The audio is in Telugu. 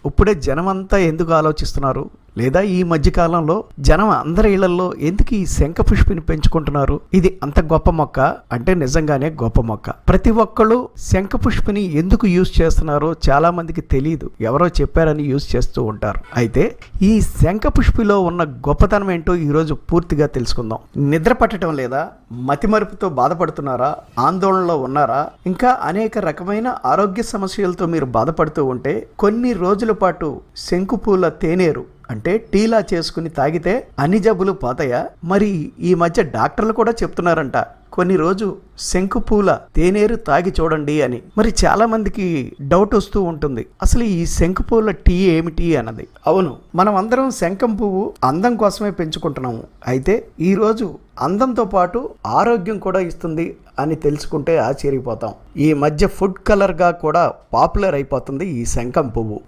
ఇప్పుడే జనమంతా ఎందుకు ఆలోచిస్తున్నారు, లేదా ఈ మధ్యకాలంలో జనం అందరి ఇళ్లలో ఎందుకు ఈ శంఖ పుష్పిని పెంచుకుంటున్నారు? ఇది అంత గొప్ప మొక్క అంటే నిజంగానే గొప్ప మొక్క. ప్రతి ఒక్కళ్ళు శంఖ పుష్పిని ఎందుకు యూజ్ చేస్తున్నారో చాలా మందికి తెలియదు. ఎవరో చెప్పారని యూజ్ చేస్తూ ఉంటారు. అయితే ఈ శంఖ పుష్పిలో ఉన్న గొప్పతనం ఏంటో ఈరోజు పూర్తిగా తెలుసుకుందాం. నిద్ర పట్టడం లేదా, మతిమరుపుతో బాధపడుతున్నారా, ఆందోళనలో ఉన్నారా, ఇంకా అనేక రకమైన ఆరోగ్య సమస్యలతో మీరు బాధపడుతూ ఉంటే కొన్ని రోజుల పాటు శంకుపూల తేనేరు అంటే టీలా చేసుకుని తాగితే అన్ని జబ్బులు పోతాయా? మరి ఈ మధ్య డాక్టర్లు కూడా చెప్తున్నారంట కొన్ని రోజు శంకుపూల తేనేరు తాగి చూడండి అని. మరి చాలా మందికి డౌట్ వస్తూ ఉంటుంది, అసలు ఈ శంకుపూల టీ ఏమిటి అన్నది. అవును, మనం అందరం శంఖం పువ్వు అందం కోసమే పెంచుకుంటున్నాము. అయితే ఈరోజు అందంతో పాటు ఆరోగ్యం కూడా ఇస్తుంది అని తెలుసుకుంటే ఆశ్చర్యపోతాం. ఈ మధ్య ఫుడ్ కలర్గా కూడా పాపులర్ అయిపోతుంది ఈ శంఖం పువ్వు.